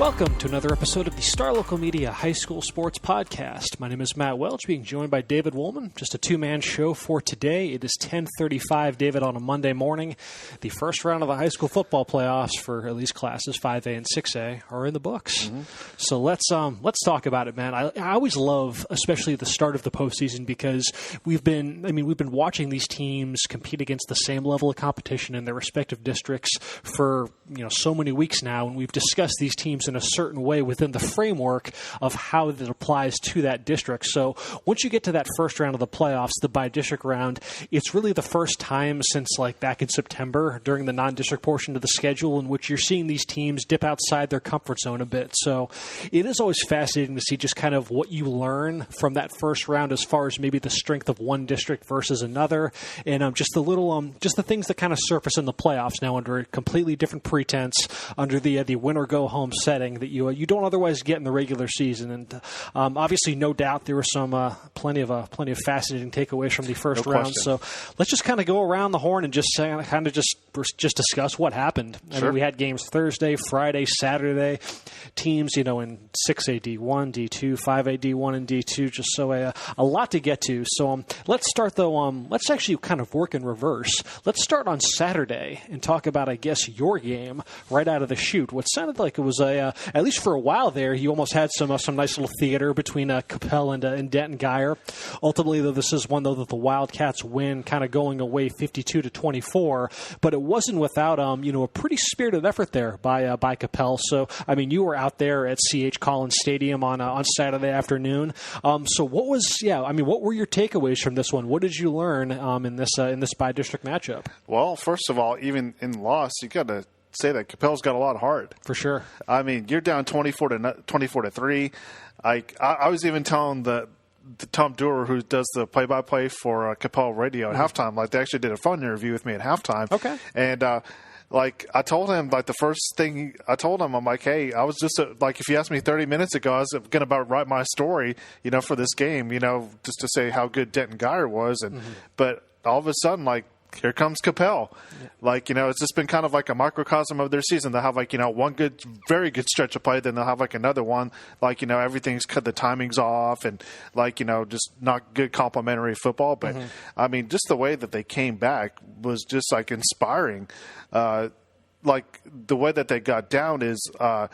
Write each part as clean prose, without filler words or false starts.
Welcome to another episode of the Star Local Media High School Sports Podcast. My name is Matt Welch, being joined by David Wolman. Just a two-man show for today. It is 10:35, David, on a Monday morning. The first round of the high school football playoffs for at least classes 5A and 6A are in the books. So let's talk about it, man. I always love, especially the start of the postseason, because we've been watching these teams compete against the same level of competition in their respective districts for so many weeks now, and we've discussed these teams in a certain way within the framework of how that applies to that district. So once you get to that first round of the playoffs, the by-district round, it's really the first time since back in September during the non-district portion of the schedule in which you're seeing these teams dip outside their comfort zone a bit. So it is always fascinating to see just kind of what you learn from that first round as far as maybe the strength of one district versus another, and just the things that kind of surface in the playoffs now under a completely different pretense, under the win or go home setting that you don't otherwise get in the regular season. And obviously, no doubt, there were some plenty of fascinating takeaways from the first round. So let's just kind of go around the horn and just discuss what happened. Sure. I mean, we had games Thursday, Friday, Saturday. Teams, in 6A D1, D2, 5A D1, and D2. Just so a lot to get to. So let's start though. Let's actually kind of work in reverse. Let's start on Saturday and talk about, I guess, your game right out of the chute. What sounded like it was at least for a while there, you almost had some nice little theater between Coppell and Denton Guyer. Ultimately, though, this is one that the Wildcats win, kind of going away 52-24. But it wasn't without a pretty spirited effort there by Coppell. So I mean, you were out there at C.H. Collins Stadium on Saturday afternoon. So what were your takeaways from this one? What did you learn in this by-district matchup? Well, first of all, even in loss, you got to say that Coppell's got a lot of heart. For sure. I mean, you're down 24-3. I was even telling the Tom Dewar, who does the play-by-play for Coppell Radio at halftime, they actually did a phone interview with me at halftime. Okay. And I told him, the first thing I told him, I'm like, hey, I was just, if you asked me 30 minutes ago, I was going to about write my story, for this game, just to say how good Denton Guyer was. But all of a sudden, here comes Coppell. Yeah. It's just been kind of like a microcosm of their season. They'll have one very good stretch of play, then they'll have another one. Everything's cut, the timing's off, and just not good complimentary football. But I mean, just the way that they came back was just inspiring. The way that they got down is the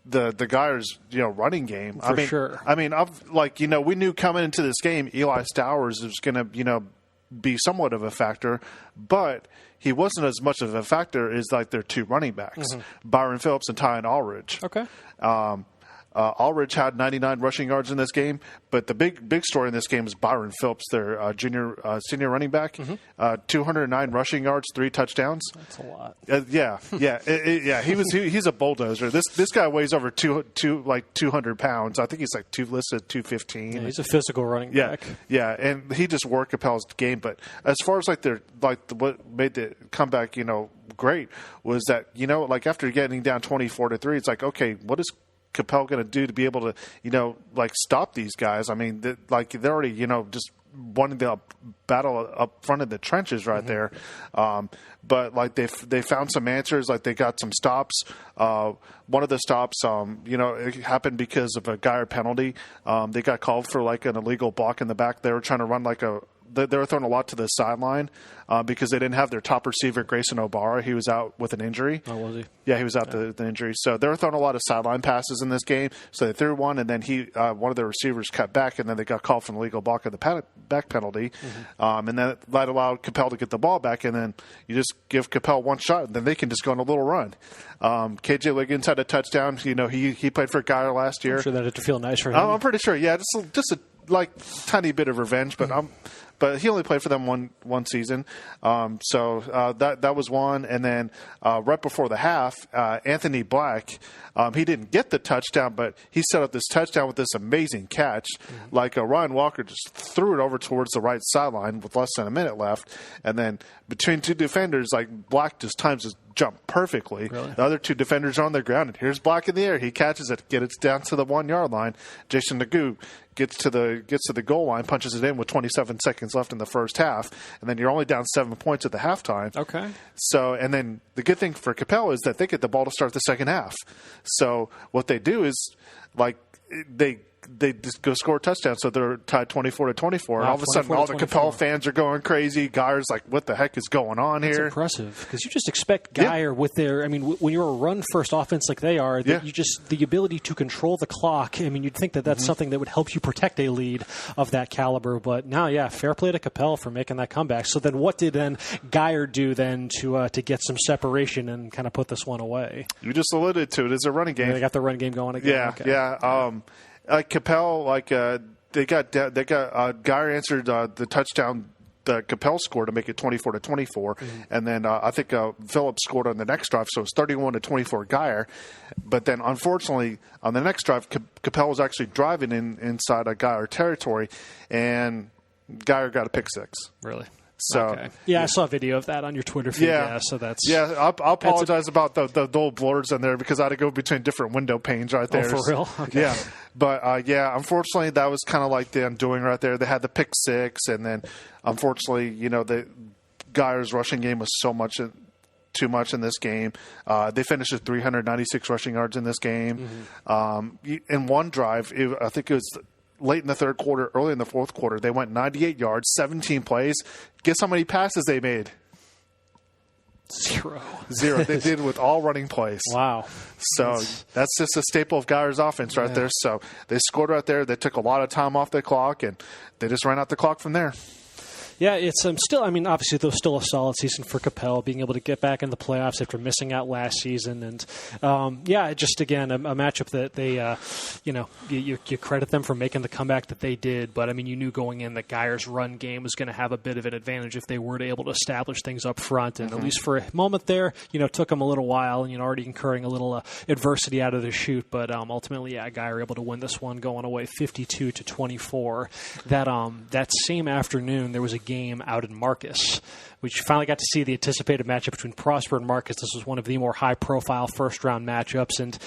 Guyer's running game. For sure. I mean, we knew coming into this game, Eli Stowers was going to be somewhat of a factor, but he wasn't as much of a factor as their two running backs, Byron Phillips and Tyan Allridge. Okay. Allridge had 99 rushing yards in this game, but the big story in this game is Byron Phillips, their senior running back, 209 rushing yards, 3 touchdowns. That's a lot. He's a bulldozer. This guy weighs over 200 pounds. I think he's listed 215. Yeah, he's a physical running back. Yeah, and he just worked Coppell's game. But as far as what made the comeback, great was that after getting down 24-3, it's okay, what is Coppell going to do to be able to, stop these guys? I mean, they're already, just wanting the battle up front of the trenches right there. But they found some answers. They got some stops. One of the stops, it happened because of a Guyer penalty. They got called for an illegal block in the back. They were trying to run they were throwing a lot to the sideline because they didn't have their top receiver, Grayson O'Barra. He was out with an injury. Oh, was he? Yeah, he was out with an injury. So they were throwing a lot of sideline passes in this game. So they threw one, and then one of the receivers cut back, and then they got called for an illegal block of the back penalty. And then that allowed Coppell to get the ball back, and then you just give Coppell one shot, and then they can just go on a little run. KJ Liggins had a touchdown. He played for Guyer last year. I'm sure that had to feel nice for him. I'm pretty sure. Yeah, just a tiny bit of revenge, but he only played for them one season. So that was one. And then right before the half, Anthony Black, he didn't get the touchdown, but he set up this touchdown with this amazing catch. Ryan Walker just threw it over towards the right sideline with less than a minute left. And then between two defenders, like Black just times his jump perfectly. Really? The other two defenders are on the ground, and here's Black in the air. He catches it, gets it down to the 1 yard line. Jason Nagu gets to the goal line, punches it in with 27 seconds left in the first half, and then you're only down 7 points at the halftime. Okay. So, and then the good thing for Coppell is that they get the ball to start the second half. So what they do is, like, they just go score a touchdown, so they're tied 24-24. And all of a sudden, all the Coppell fans are going crazy. Guyer's like, what the heck is going on here? It's impressive, because you just expect Guyer with their, I mean, when you're a run-first offense like they are, that you just, the ability to control the clock, I mean, you'd think that that's something that would help you protect a lead of that caliber. But now, fair play to Coppell for making that comeback. So then what did then Guyer do then to get some separation and kind of put this one away? You just alluded to it. It's a running game. Yeah, they got the run game going again. Like Coppell, they got Guyer answered the touchdown that Coppell scored to make it 24-24, and then I think Phillips scored on the next drive, so it's 31-24 Guyer. But then, unfortunately, on the next drive, Coppell was actually driving inside a Guyer territory, and Guyer got a pick six. Really? So I saw a video of that on your Twitter feed. So that's I'll apologize about the old blurs in there, because I had to go between different window panes right there. Oh, for real? Okay. Yeah, but unfortunately, that was kind of like the undoing right there. They had the pick six, and then unfortunately, the Guyer's rushing game was too much in this game. They finished with 396 rushing yards in this game. In one drive, I think it was late in the third quarter, early in the fourth quarter, they went 98 yards, 17 plays. Guess how many passes they made? Zero. They did with all running plays. Wow. So that's just a staple of Guyer's offense right there. So they scored right there. They took a lot of time off the clock, and they just ran out the clock from there. Yeah, it's still, I mean, obviously, though, still a solid season for Coppell, being able to get back in the playoffs after missing out last season. And, just, again, a matchup that they, you credit them for making the comeback that they did. But, I mean, you knew going in that Guyer's run game was going to have a bit of an advantage if they were able to establish things up front. And at least for a moment there, took them a little while, and, already incurring a little adversity out of the chute. But ultimately, Guyer able to win this one, going away 52-24. That same afternoon, there was a game out in Marcus. We finally got to see the anticipated matchup between Prosper and Marcus. This was one of the more high-profile first-round matchups. And,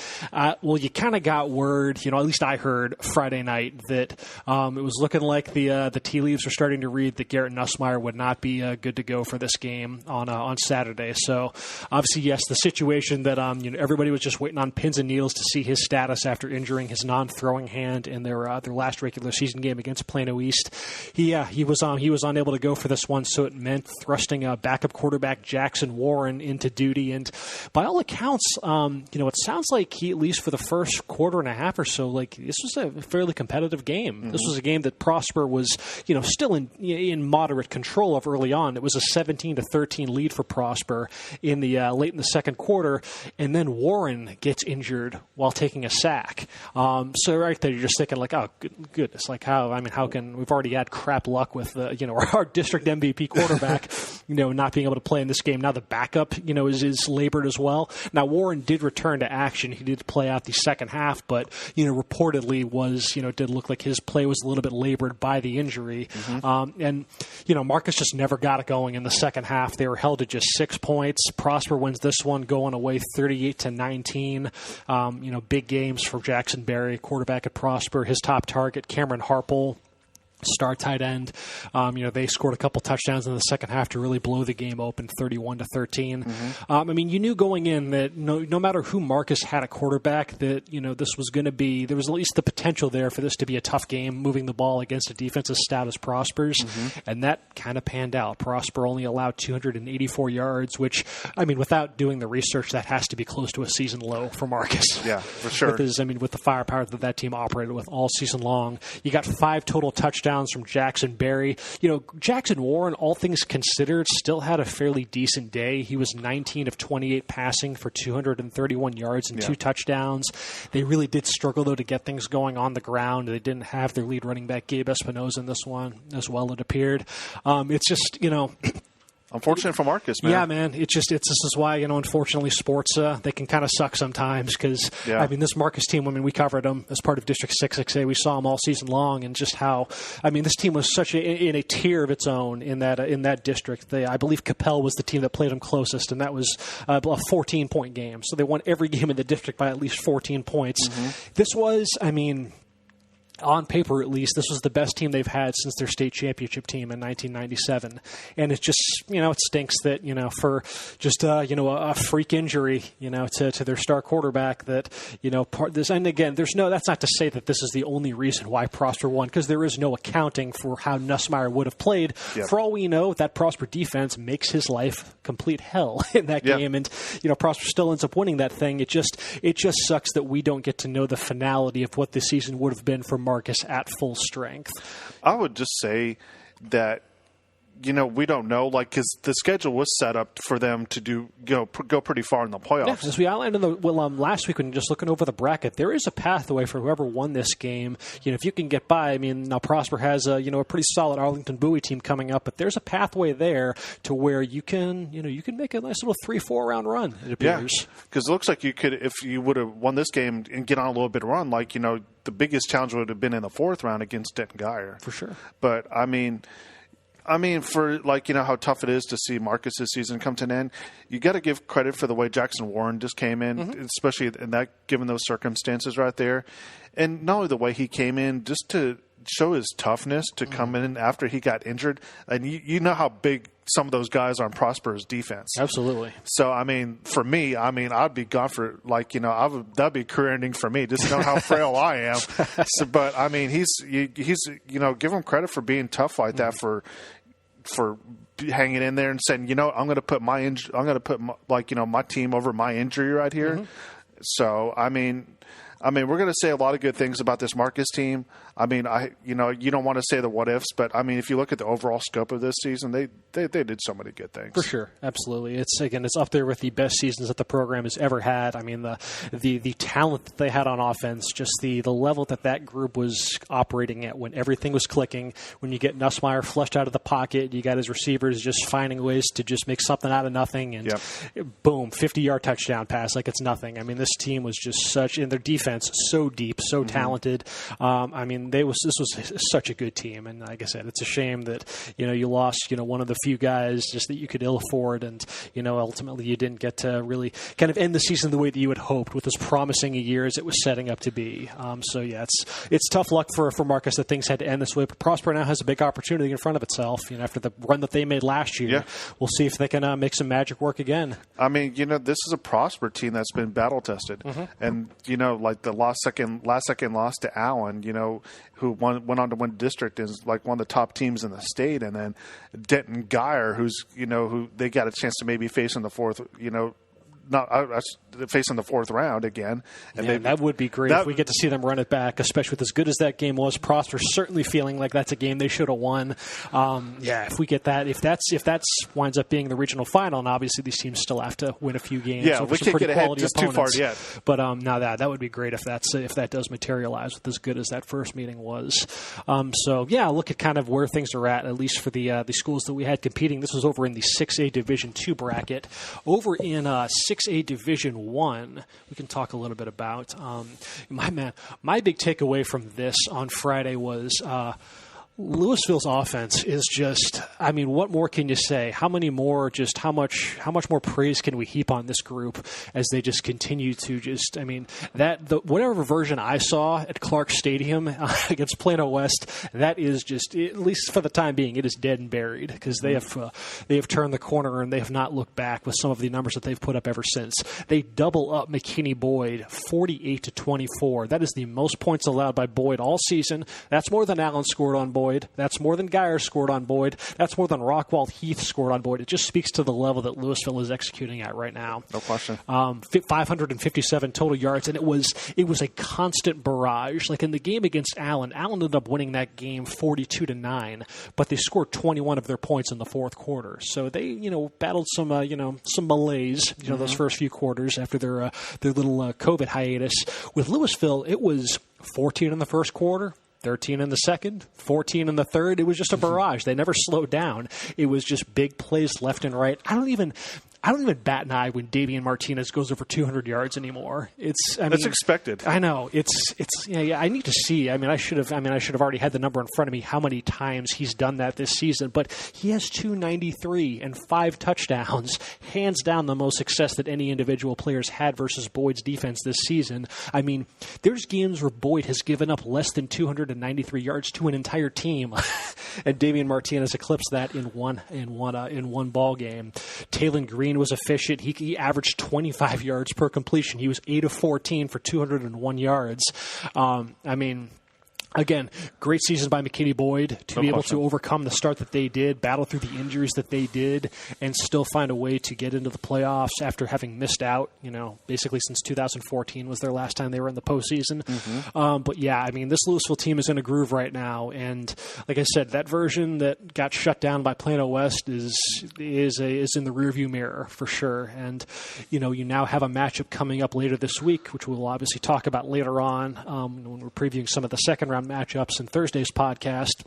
you kind of got word, at least I heard Friday night, that it was looking like the tea leaves were starting to read that Garrett Nussmeier would not be good to go for this game on Saturday. So, obviously, yes, the situation that everybody was just waiting on pins and needles to see his status after injuring his non-throwing hand in their last regular season game against Plano East. He was unable to go for this one, so it meant thrusting backup quarterback Jackson Warren into duty. And by all accounts, it sounds like he, at least for the first quarter and a half or so, like this was a fairly competitive game. This was a game that Prosper was, still in moderate control of early on. It was a 17-13 lead for Prosper in the late in the second quarter, and then Warren gets injured while taking a sack. So right there, you're just thinking like, oh goodness, like how can we've already had crap luck with our district MVP quarterback, not being able to play in this game. Now the backup, is labored as well. Now Warren did return to action. He did play out the second half, but, reportedly was, did look like his play was a little bit labored by the injury. And Marcus just never got it going in the second half. They were held to just 6 points. Prosper wins this one, going away 38-19. Big games for Jackson Berry, quarterback at Prosper. His top target, Cameron Harpole, star tight end. They scored a couple touchdowns in the second half to really blow the game open, 31-13. You knew going in that no matter who Marcus had a quarterback, that this was going to be, there was at least the potential there for this to be a tough game, moving the ball against a defense as stout as Prosper's, and that kind of panned out. Prosper only allowed 284 yards, which, without doing the research, that has to be close to a season low for Marcus. Yeah, for sure. With the firepower that team operated with all season long. You got 5 total touchdowns from Jackson Berry. Jackson Warren, all things considered, still had a fairly decent day. He was 19 of 28 passing for 231 yards and 2 touchdowns. They really did struggle, though, to get things going on the ground. They didn't have their lead running back, Gabe Espinoza, in this one as well, it appeared. It's just, Unfortunate for Marcus, man. Yeah, man. This is why, unfortunately, sports, they can kind of suck sometimes because, this Marcus team, we covered them as part of District 6A. We saw them all season long, and just how, this team was such in a tier of its own in that district. I believe Coppell was the team that played them closest, and that was a 14-point game. So they won every game in the district by at least 14 points. This was, on paper at least, this was the best team they've had since their state championship team in 1997. And it's just, it stinks that, for just, a freak injury, to their star quarterback that, and again, that's not to say that this is the only reason why Prosper won, because there is no accounting for how Nussmeier would have played. Yep. For all we know, that Prosper defense makes his life complete hell in that game. And, Prosper still ends up winning that thing. It just sucks that we don't get to know the finality of what this season would have been for Marcus at full strength. I would just say that, we don't know, because the schedule was set up for them to go pretty far in the playoffs. Yeah, as we outlined last week when just looking over the bracket, there is a pathway for whoever won this game. If you can get by, now Prosper has a pretty solid Arlington Bowie team coming up, but there's a pathway there to where you can make a nice little 3-4 round run, it appears. Yeah, because it looks like you could, if you would have won this game and get on a little bit of run, the biggest challenge would have been in the fourth round against Denton Guyer. For sure. But, for how tough it is to see Marcus's season come to an end, you got to give credit for the way Jackson Warren just came in, especially in that, given those circumstances right there. And not only the way he came in, just to show his toughness to come in after he got injured. And you know how big some of those guys are on Prosper's defense. Absolutely. So, for me, I'd be gone for, that'd be career ending for me, just to know how frail I am. So, but, he's give him credit for being tough like that, for hanging in there and saying, I'm going to put my my team over my injury right here. So, we're going to say a lot of good things about this Marcus team. You don't want to say the what ifs, but if you look at the overall scope of this season, they did so many good things. For sure, absolutely. It's up there with the best seasons that the program has ever had. The talent that they had on offense, just the level that group was operating at when everything was clicking. When you get Nussmeier flushed out of the pocket, you got his receivers just finding ways to just make something out of nothing, and boom, 50-yard touchdown pass like it's nothing. This team was just in their defense so deep, so talented. This was such a good team, and like I said, it's a shame that you lost one of the few guys just that you could ill afford, and ultimately you didn't get to really kind of end the season the way that you had hoped with as promising a year as it was setting up to be. It's tough luck for Marcus that things had to end this way, but Prosper now has a big opportunity in front of itself. After the run that they made last year, we'll see if they can make some magic work again. This is a Prosper team that's been battle tested, and the last second loss to Allen, who went on to win district, is one of the top teams in the state, and then Denton Guyer, who they got a chance to maybe face in the fourth, facing the fourth round again. And that would be great if we get to see them run it back, especially with as good as that game was. Prosper certainly feeling like that's a game they should have won. If we get that, if that's winds up being the regional final, and obviously these teams still have to win a few games. Yeah, we can't get ahead just opponents. Too far yet. But now that would be great if that does materialize with as good as that first meeting was. Look at kind of where things are at least for the schools that we had competing. This was over in the 6A Division II bracket. Over in 6A Division I, we can talk a little bit about. My big takeaway from this on Friday was Lewisville's offense is just, what more can you say? How much more praise can we heap on this group as they just continue to just, whatever version I saw at Clark Stadium against Plano West, that is just, at least for the time being, it is dead and buried, because they have turned the corner and they have not looked back with some of the numbers that they've put up ever since. They double up McKinney Boyd 48-24. That is the most points allowed by Boyd all season. That's more than Allen scored on Boyd. That's more than Guyer scored on Boyd. That's more than Rockwall Heath scored on Boyd. It just speaks to the level that Lewisville is executing at right now. No question. 557 total yards, and it was a constant barrage. Like in the game against Allen ended up winning that game 42-9, but they scored 21 of their points in the fourth quarter. So they, battled some malaise, those first few quarters after their little COVID hiatus. With Lewisville, it was 14 in the first quarter, 13 in the second, 14 in the third. It was just a barrage. They never slowed down. It was just big plays left and right. I don't even bat an eye when Davian Martinez goes over 200 yards anymore. That's expected. I know. I need to see. I should have already had the number in front of me how many times he's done that this season, but he has 293 and 5 touchdowns. Hands down the most success that any individual player's had versus Boyd's defense this season. There's games where Boyd has given up less than 293 yards to an entire team, and Davian Martinez eclipsed that in one ball game. Taylon Green was efficient. He averaged 25 yards per completion. He was 8 of 14 for 201 yards. Again, great season by McKinney Boyd to be able to overcome the start that they did, battle through the injuries that they did, and still find a way to get into the playoffs after having missed out, basically since 2014 was their last time they were in the postseason. Mm-hmm. This Lewisville team is in a groove right now, and like I said, that version that got shut down by Plano West is in the rearview mirror for sure. And, you now have a matchup coming up later this week, which we'll obviously talk about later on when we're previewing some of the second round matchups in Thursday's podcast.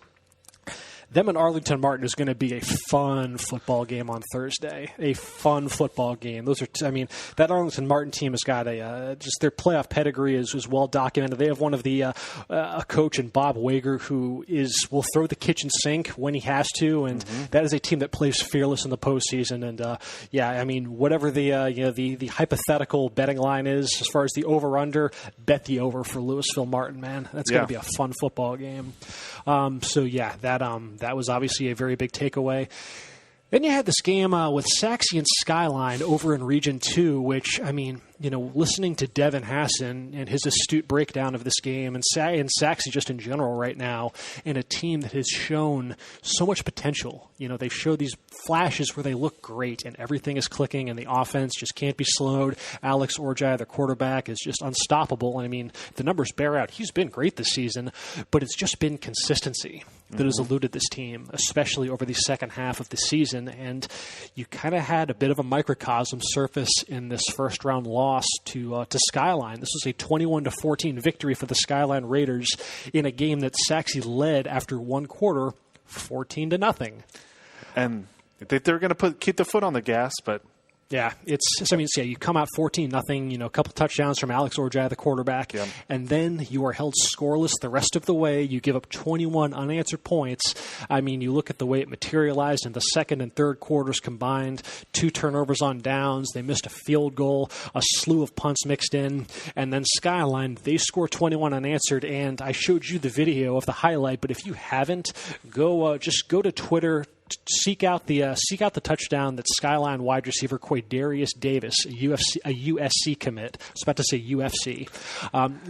Them and Arlington Martin is going to be a fun football game on Thursday. A fun football game. That Arlington Martin team has got just their playoff pedigree is well documented. They have one of the a coach in Bob Wager who will throw the kitchen sink when he has to, and that is a team that plays fearless in the postseason. And whatever the hypothetical betting line is as far as the over under, bet the over for Lewisville Martin. Man, that's going to be a fun football game. That was obviously a very big takeaway. Then you had this game with Sachse and Skyline over in Region 2, which, listening to Devin Hassan and his astute breakdown of this game, and Sachse just in general right now, and a team that has shown so much potential. They show these flashes where they look great and everything is clicking and the offense just can't be slowed. Alex Orjai, the quarterback, is just unstoppable. The numbers bear out. He's been great this season, but it's just been consistency that has eluded this team, especially over the second half of the season. And you kind of had a bit of a microcosm surface in this first round loss to Skyline. This was a 21-14 victory for the Skyline Raiders in a game that Sachse led after one quarter, 14-0. And they're going to keep the foot on the gas, but. Yeah, you come out 14-0, a couple touchdowns from Alex Orjai, the quarterback, and then you are held scoreless the rest of the way. You give up 21 unanswered points. You look at the way it materialized in the second and third quarters combined, 2 turnovers on downs. They missed a field goal, a slew of punts mixed in, and then Skyline, they score 21 unanswered, and I showed you the video of the highlight, but if you haven't, go to Twitter, seek out the touchdown that Skyline wide receiver Quaydarius Davis, a USC commit. I was about to say UFC.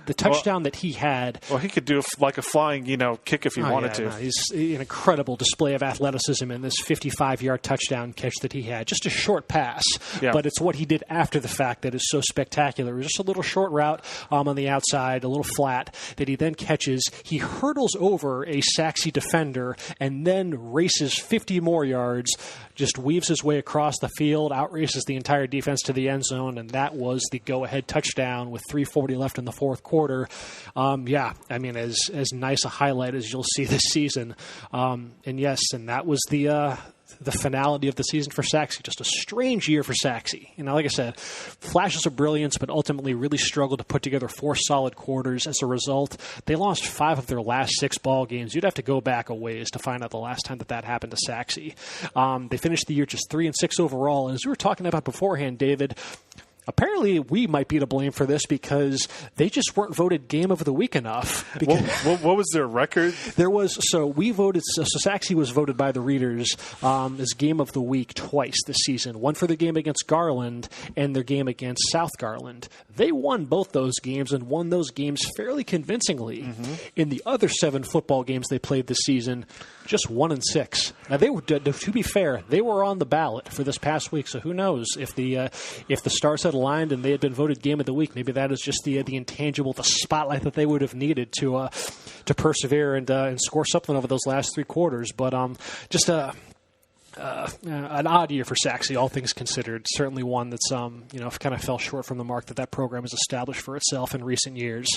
The touchdown that he had. Well, he could do a flying, kick if he wanted to. He's an incredible display of athleticism in this 55-yard touchdown catch that he had. Just a short pass, but it's what he did after the fact that is so spectacular. It was just a little short route on the outside, a little flat that he then catches. He hurdles over a Sachse defender and then races 50 more yards, just weaves his way across the field, outraces the entire defense to the end zone, and that was the go-ahead touchdown with 3:40 left in the fourth quarter. As nice a highlight as you'll see this season. And that was the finality of the season for Sachse. Just a strange year for Sachse. Like I said, flashes of brilliance, but ultimately really struggled to put together 4 solid quarters. As a result, they lost 5 of their last 6 ball games. You'd have to go back a ways to find out the last time that happened to Sachse. They finished the year just 3-6 overall. And as we were talking about beforehand, David, apparently we might be to blame for this because they just weren't voted Game of the Week enough. What was their record? Sachse was voted by the readers as Game of the Week twice this season. One for the game against Garland and their game against South Garland. They won both those games and won those games fairly convincingly. Mm-hmm. In the other 7 football games they played this season, just 1-6. Now they were, to be fair, they were on the ballot for this past week. So who knows if the stars had aligned and they had been voted Game of the Week? Maybe that is just the intangible, the spotlight that they would have needed to persevere and score something over those last 3 quarters. But just a an odd year for Sachse, all things considered. Certainly one that's, kind of fell short from the mark that program has established for itself in recent years.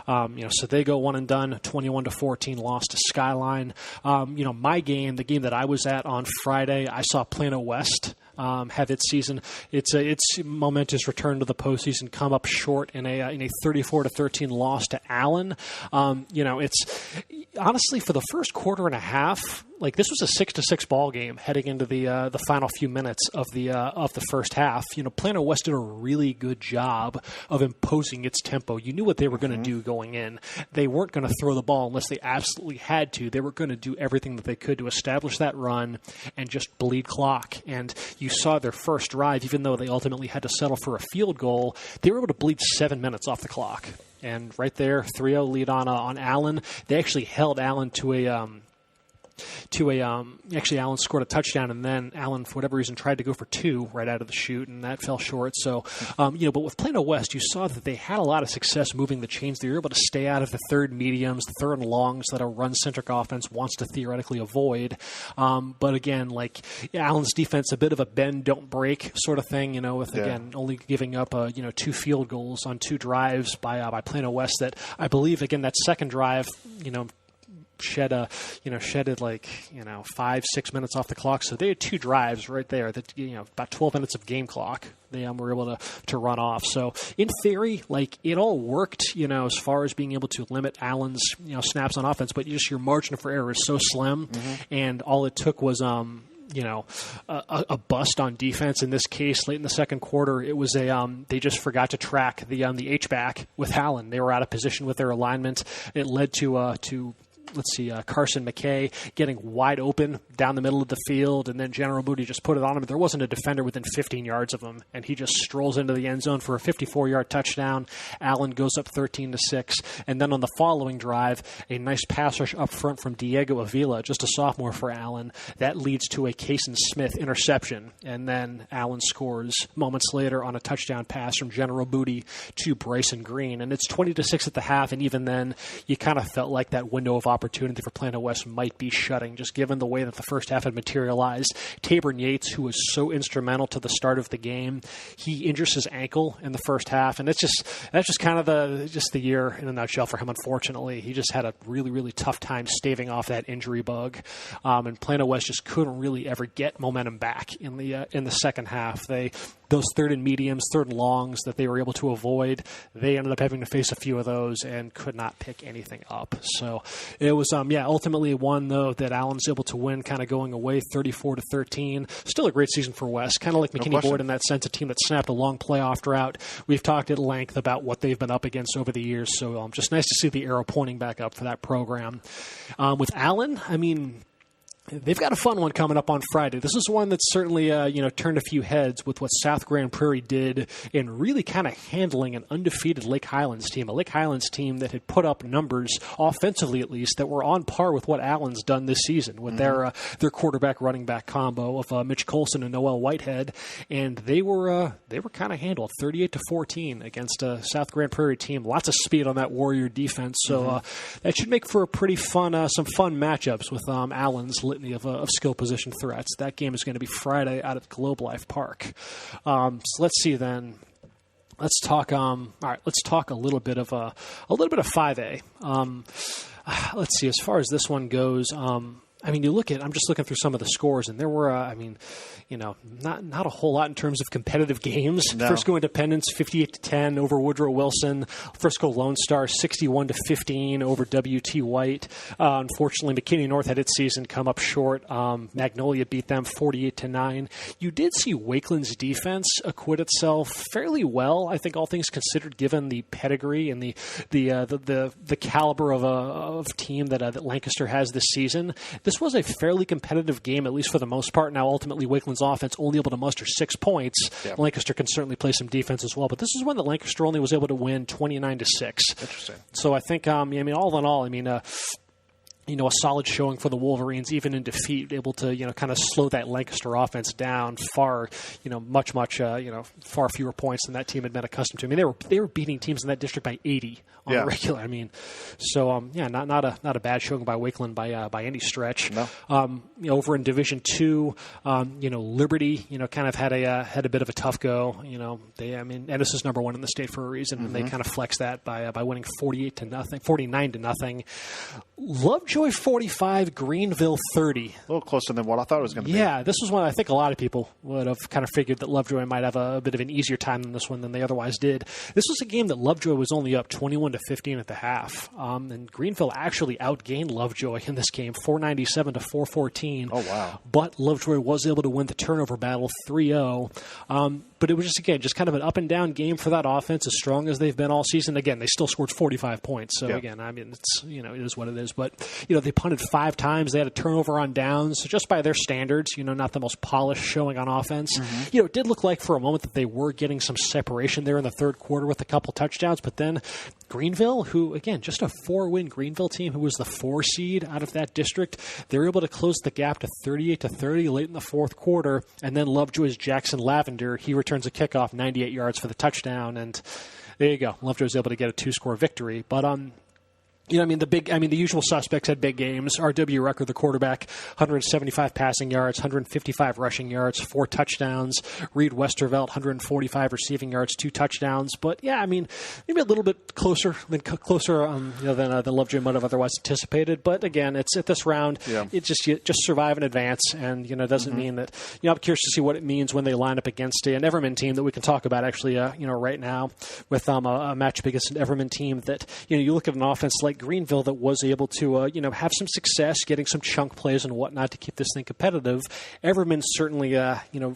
So they go one and done, 21-14, lost to Skyline. My game, the game that I was at on Friday, I saw Plano West have its season. Its momentous return to the postseason come up short in a 34-13 loss to Allen. It's honestly for the first quarter and a half. Like this was a 6-6 ball game heading into the final few minutes of the first half. Plano West did a really good job of imposing its tempo. You knew what they were going to do going in. They weren't going to throw the ball unless they absolutely had to. They were going to do everything that they could to establish that run and just bleed clock. And you saw their first drive, even though they ultimately had to settle for a field goal, they were able to bleed 7 minutes off the clock. And right there, 3-0 lead on Allen. They actually held Allen actually Allen scored a touchdown, and then Allen, for whatever reason, tried to go for 2 right out of the chute, and that fell short. So, but with Plano West, you saw that they had a lot of success moving the chains. They were able to stay out of the third mediums, the third and longs that a run-centric offense wants to theoretically avoid. But again, like Allen's defense, a bit of a bend, don't break sort of thing, again, only giving up, 2 field goals on 2 drives by Plano West that I believe, again, that second drive, shedded 5-6 minutes off the clock. So they had 2 drives right there that, about 12 minutes of game clock they were able to run off. So in theory, like it all worked, as far as being able to limit Allen's, snaps on offense, but just your margin for error is so slim. And all it took was, a bust on defense. In this case, late in the second quarter, it was they just forgot to track the H-back with Allen. They were out of position with their alignment. It led to Carson McKay getting wide open down the middle of the field, and then General Booty just put it on him. There wasn't a defender within 15 yards of him, and he just strolls into the end zone for a 54-yard touchdown. Allen goes up 13-6, and then on the following drive, a nice pass rush up front from Diego Avila, just a sophomore for Allen. That leads to a Cason Smith interception, and then Allen scores moments later on a touchdown pass from General Booty to Bryson Green, and it's 20-6 at the half, and even then, you kind of felt like that window of opportunity for Plano West might be shutting, just given the way that the first half had materialized. Tabor Yates, who was so instrumental to the start of the game, he injures his ankle in the first half, and that's just kind of the year in a nutshell for him. Unfortunately, he just had a really, really tough time staving off that injury bug, and Plano West just couldn't really ever get momentum back in the second half. Those third and mediums, third and longs that they were able to avoid, they ended up having to face a few of those and could not pick anything up. So it was, ultimately one, though, that Allen's able to win, kind of going away 34-13. Still a great season for West, kind of like McKinney Boyd in that sense, a team that snapped a long playoff drought. We've talked at length about what they've been up against over the years, so just nice to see the arrow pointing back up for that program. With Allen, they've got a fun one coming up on Friday. This is one that's certainly, turned a few heads with what South Grand Prairie did in really kind of handling an undefeated Lake Highlands team, a Lake Highlands team that had put up numbers, offensively at least, that were on par with what Allen's done this season with their quarterback running back combo of Mitch Colson and Noel Whitehead, and they were kind of handled 38-14 against a South Grand Prairie team. Lots of speed on that Warrior defense, so that should make for a pretty fun, some fun matchups with Allen's of skill position threats. That game is going to be Friday out at Globe Life Park. So let's see then. Let's talk. All right, let's talk a little bit of 5A. Let's see. As far as this one goes, you look at. I'm just looking through some of the scores, and there were. Not a whole lot in terms of competitive games. No. Frisco Independence 58-10 over Woodrow Wilson. Frisco Lone Star 61-15 over W.T. White. Unfortunately, McKinney North had its season come up short. Magnolia beat them 48-9. You did see Wakeland's defense acquit itself fairly well, I think, all things considered, given the pedigree and the caliber of team that Lancaster has this season. This was a fairly competitive game, at least for the most part. Now, ultimately, Wakeland's offense only able to muster 6 points. Yeah. Lancaster can certainly play some defense as well, but this is one that Lancaster only was able to win 29-6. Interesting. So I think, all in all, a solid showing for the Wolverines, even in defeat, able to, kind of slow that Lancaster offense down far, much, far fewer points than that team had been accustomed to. I mean, they were beating teams in that district by 80 on the regular. I mean, so, not a bad showing by Wakeland by any stretch. No. Over in Division II, Liberty, kind of had a bit of a tough go. And this is number one in the state for a reason, and they kind of flexed that by winning 49-0. Lovejoy 45, Greenville 30. A little closer than what I thought it was going to be. Yeah, this was one I think a lot of people would have kind of figured that Lovejoy might have a bit of an easier time than this one than they otherwise did. This was a game that Lovejoy was only up 21-15 at the half, and Greenville actually outgained Lovejoy in this game, 497-414. Oh, wow. But Lovejoy was able to win the turnover battle 3-0. But it was just kind of an up and down game for that offense, as strong as they've been all season. Again, they still scored 45 points. So again, I mean, it's, it is what it is. But, they punted 5 times. They had a turnover on downs. So just by their standards, not the most polished showing on offense. It did look like for a moment that they were getting some separation there in the third quarter with a couple touchdowns. But then Greenville, who, again, just a 4-win Greenville team who was the 4 seed out of that district, they were able to close the gap to 38-30 late in the fourth quarter. And then Lovejoy's Jackson Lavender, he returns a kickoff, 98 yards for the touchdown. And there you go. Lovejoy was able to get a 2-score victory. But, the usual suspects had big games. R.W. Rucker, the quarterback, 175 passing yards, 155 rushing yards, 4 touchdowns. Reed Westervelt, 145 receiving yards, 2 touchdowns. But maybe a little bit closer than Lovejoy might have otherwise anticipated. But again, it's at this round. Yeah. It just survive and advance, and doesn't mean that. I'm curious to see what it means when they line up against an Everman team that we can talk about actually. Right now with a matchup against an Everman team that you look at an offense like Greenville that was able to have some success getting some chunk plays and whatnot to keep this thing competitive. Everman certainly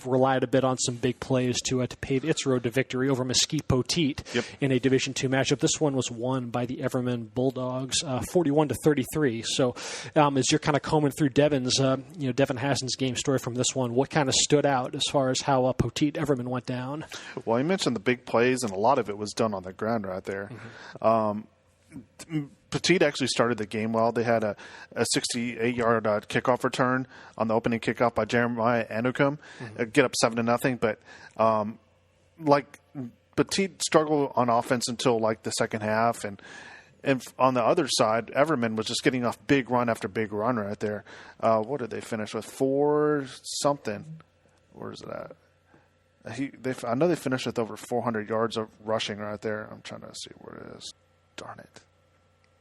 relied a bit on some big plays to pave its road to victory over Mesquite Poteet in a Division II matchup. This one was won by the Everman Bulldogs 41-33. So as you're kind of combing through Devin Hassan's game story from this one, what kind of stood out as far as how Poteet Everman went down? Well, you mentioned the big plays, and a lot of it was done on the ground right there. Poteet actually started the game well. They had a 68-yard kickoff return on the opening kickoff by Jeremiah Anukum, get up 7-0. But Poteet struggled on offense until the second half, and on the other side, Everman was just getting off big run after big run right there. What did they finish with? 4-something. Where is it at? I know they finished with over 400 yards of rushing right there. I'm trying to see where it is. Darn it.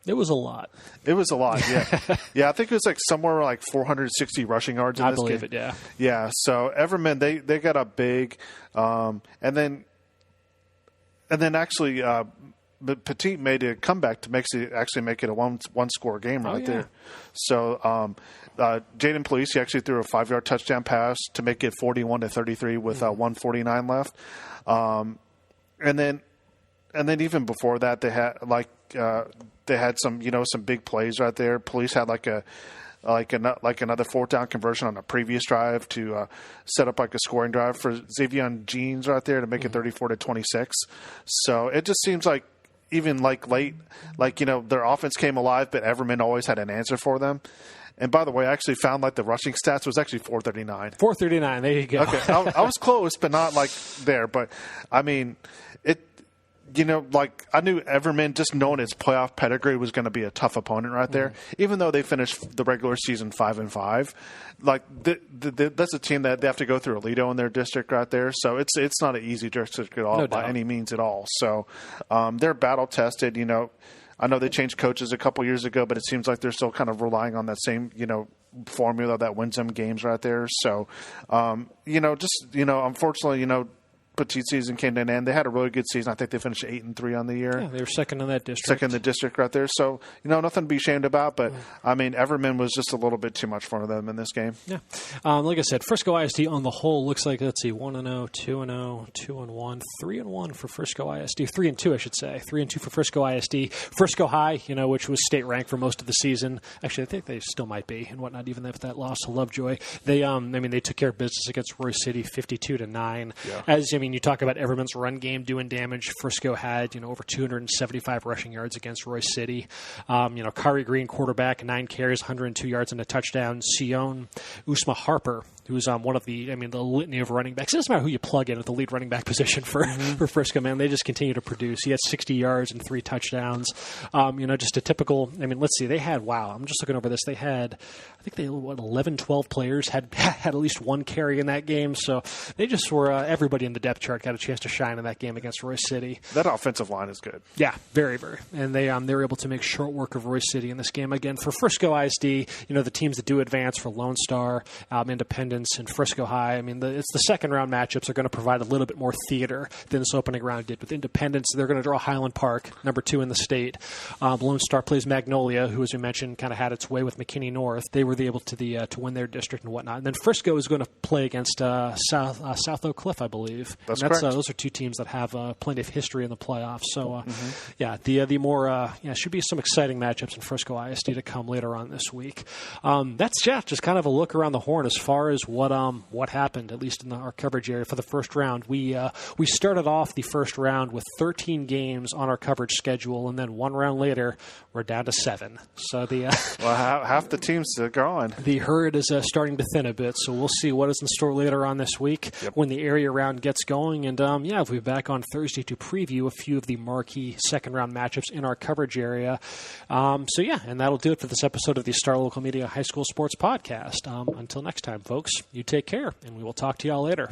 It was a lot. It was a lot, yeah. Yeah, I think it was somewhere 460 rushing yards in this game. I believe it, yeah. Yeah, so Everman, they got up big. And then actually Poteet made a comeback to actually make it a one-score game right there. So Jaden Police, he actually threw a 5-yard touchdown pass to make it 41-33 with 1:49 left. And then even before that, they had some some big plays right there. Police had another fourth down conversion on a previous drive to set up a scoring drive for Xavier Jeans right there to make it 34-26. So it just seems like even late, their offense came alive, but Everman always had an answer for them. And by the way, I actually found the rushing stats was actually 439. 439, there you go. Okay, I was close, but not there. But I mean, I knew Everman, just knowing its playoff pedigree, was going to be a tough opponent right there. Even though they finished the regular season 5-5, that's a team that they have to go through Aledo in their district right there. So it's not an easy district at all by any means at all. So they're battle tested. I know they changed coaches a couple years ago, but it seems like they're still kind of relying on that same formula that wins them games right there. So unfortunately, Poteet season came to an end. They had a really good season. I think they finished 8-3 on the year. Yeah, they were second in that district. Second in the district right there. So, nothing to be ashamed about. But, Everman was just a little bit too much for them in this game. Yeah. Like I said, Frisco ISD on the whole looks like, 1-0, 2-0, 2-1, 3-1 for Frisco ISD. 3-2, I should say. 3-2 for Frisco ISD. Frisco High, which was state ranked for most of the season. Actually, I think they still might be and whatnot, even if that loss to Lovejoy. They took care of business against Roy City 52-9. Yeah. As, mean, you talk about Everman's run game doing damage. Frisco had, over 275 rushing yards against Royce City. Kari Green, quarterback, 9 carries, 102 yards and a touchdown. Sion Usma Harper, who's one of the litany of running backs. It doesn't matter who you plug in at the lead running back position for Frisco, man. They just continue to produce. He had 60 yards and 3 touchdowns. Just a typical, let's see. They had, I'm just looking over this. They had, 11, 12 players had at least one carry in that game. So they just were, everybody in the depth chart got a chance to shine in that game against Royce City. That offensive line is good. Yeah, very, very. And they were able to make short work of Royce City in this game. Again, for Frisco ISD, the teams that do advance for Lone Star, Independence, and Frisco High, it's the second round matchups are going to provide a little bit more theater than this opening round did. With Independence, they're going to draw Highland Park, number 2 in the state. Lone Star plays Magnolia, who, as we mentioned, kind of had its way with McKinney North. They were able to win their district and whatnot. And then Frisco is going to play against South Oak Cliff, I believe. That's correct. Those are 2 teams that have plenty of history in the playoffs. So, the more should be some exciting matchups in Frisco ISD to come later on this week. That's just kind of a look around the horn as far as what happened, at least in our coverage area for the first round. We started off the first round with 13 games on our coverage schedule, and then one round later, we're down to 7. So half the teams are gone. The herd is starting to thin a bit, so we'll see what is in store later on this week when the area round gets going. And we'll be back on Thursday to preview a few of the marquee second round matchups in our coverage area. And that'll do it for this episode of the Star Local Media High School Sports Podcast. Until next time, folks, you take care, and we will talk to y'all later.